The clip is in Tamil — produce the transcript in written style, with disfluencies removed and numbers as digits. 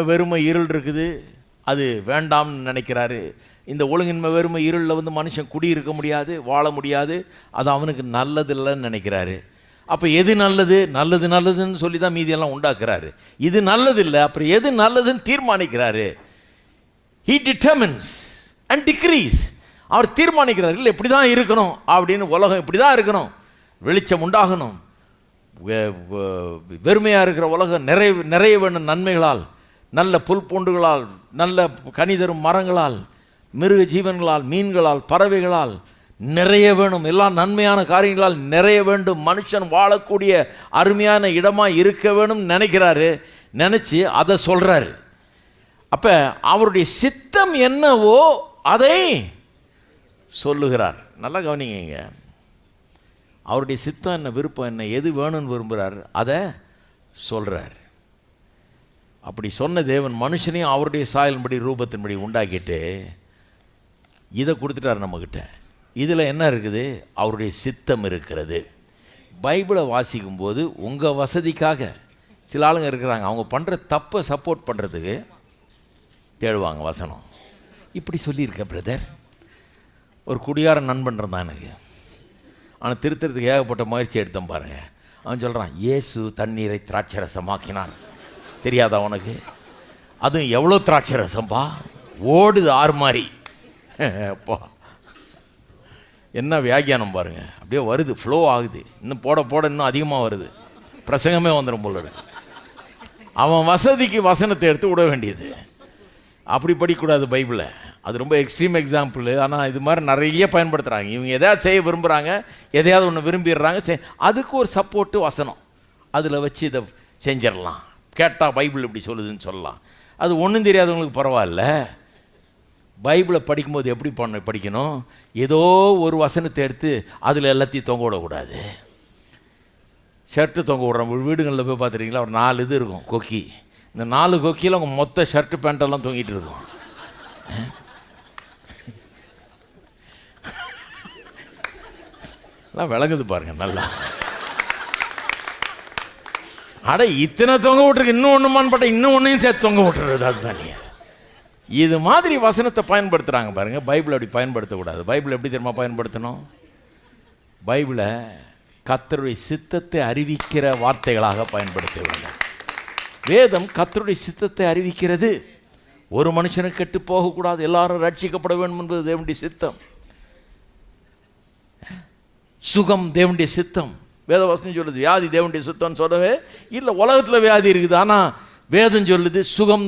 வெறுமை இருள் இருக்குது, அது வேண்டாம்னு நினைக்கிறாரு. இந்த ஒழுங்கின்மை வெறுமை இருளில் மனுஷன் குடியிருக்க முடியாது, வாழ முடியாது, அது அவனுக்கு நல்லதில்லைன்னு நினைக்கிறாரு. அப்போ எது நல்லது நல்லது நல்லதுன்னு சொல்லி தான் மீதியெல்லாம் உண்டாக்குறாரு. இது நல்லதில்லை, அப்புறம் எது நல்லதுன்னு தீர்மானிக்கிறாரு. He determines and decrees. அவர் தீர்மானிக்கிறார், இல்லை இப்படி தான் இருக்கணும் அப்படின்னு, உலகம் இப்படி தான் இருக்கணும், வெளிச்சம் உண்டாகணும், வெறுமையாக இருக்கிற உலகம் நிறைய வேணும் நன்மைகளால், நல்ல புல் பூண்டுகளால், நல்ல கனிதரும் மரங்களால், மிருக ஜீவன்களால், மீன்களால், பறவைகளால் நிறைய வேணும், எல்லா நன்மையான காரியங்களால் நிறைய வேண்டும், மனுஷன் வாழக்கூடிய அருமையான இடமாக இருக்க வேணும் நினைக்கிறாரு. நினச்சி அதை சொல்கிறாரு. அப்போ அவருடைய சித்தம் என்னவோ அதை சொல்லுகிறார். நல்லா கவனிங்க, அவருடைய சித்தம் என்ன, விருப்பம் என்ன, எது வேணும்னு விரும்புகிறார் அதை சொல்கிறார். அப்படி சொன்ன தேவன் மனுஷனையும் அவருடைய சாயலின்படி ரூபத்தின்படி உண்டாக்கிட்டு இதை கொடுத்துட்டார் நம்மக்கிட்ட. இதில் என்ன இருக்குது? அவருடைய சித்தம் இருக்கிறது. பைபிளை வாசிக்கும்போது உங்கள் வசதிக்காக சில ஆளுங்க இருக்கிறாங்க, அவங்க பண்ணுற தப்பை சப்போர்ட் பண்ணுறதுக்கு தேடுவாங்க வசனம். இப்படி சொல்லியிருக்க பிரதர், ஒரு குடியார நண்பன் இருந்தான் எனக்கு, ஆனால் திருத்தறதுக்கு ஏகப்பட்ட முயற்சி எடுத்தேன் பாருங்கள். அவன் சொல்கிறான், இயேசு தண்ணீரை திராட்சரசமாக்கினார். தெரியாதா உனக்கு? அதுவும் எவ்வளோ திராட்சரசம்பா, ஓடுது ஆறு மாதிரி. அப்பா என்ன வியாக்கியானம் பாருங்கள், அப்படியே வருது, ஃப்ளோ ஆகுது, இன்னும் போட போட இன்னும் அதிகமாக வருது, பிரசங்கமே வந்துடும் போல இருக்கு. அவன் வசதிக்கு வசனத்தை எடுத்து விட வேண்டியது. அப்படி படிக்கக்கூடாது பைபிளை, அது ரொம்ப எக்ஸ்ட்ரீம் எக்ஸாம்பிள். ஆனால் இது மாதிரி நிறைய பயன்படுத்துகிறாங்க. இவங்க எதையாவது செய்ய விரும்புகிறாங்க, எதையாவது ஒன்று விரும்பிடுறாங்க, அதுக்கு ஒரு சப்போர்ட்டு வசனம், அதில் வச்சு இதை செஞ்சிடலாம். கேட்டால் பைபிள் இப்படி சொல்லுதுன்னு சொல்லலாம். அது ஒன்றும் தெரியாதவங்களுக்கு பரவாயில்ல. பைபிளை படிக்கும்போது எப்படி படிக்கணும்? ஏதோ ஒரு வசனத்தை எடுத்து அதில் எல்லாத்தையும் தொங்க விடக்கூடாது. ஷர்ட்டு தொங்க விடுறோம் வீடுகளில் போய் பார்த்துருக்கீங்களா? ஒரு 4 இது இருக்கும் கொக்கி. இந்த 4 கொக்கியில் அவங்க மொத்த ஷர்ட்டு பேண்ட்டெல்லாம் தொங்கிட்டு இருக்கும். எல்லாம் விளங்குது பாருங்க நல்லா. அட இத்தனை தொங்க விட்டுருக்கு, இன்னும் ஒன்றுமான்னு பார்த்தா இன்னும் ஒன்றையும் சேர்த்து தொங்க விட்டுறது. அதுதானே இது மாதிரி வசனத்தை பயன்படுத்துகிறாங்க பாருங்கள். பைபிளை அப்படி பயன்படுத்தக்கூடாது. பைபிளை எப்படி தெரியுமா பயன்படுத்தணும்? பைபிளை கர்த்தருடைய சித்தத்தை அறிவிக்கிற வார்த்தைகளாக பயன்படுத்த வேண்டும். வேதம் கர்த்தருடைய சித்தத்தை அறிவிக்கிறது. ஒரு மனுஷனுக்கு கெட்டு போகக்கூடாது, எல்லாரும் ரட்சிக்கப்பட வேண்டும் என்பது தேவனுடைய சித்தம். சுகம் தேவனுடைய சித்தம். வேதவசனம் சொல்லுது வியாதி தேவனுடைய சித்தம்னு சொல்லவே இல்லை. உலகத்தில் வியாதி இருக்குது, ஆனால் வேதம் சொல்லுது சுகம்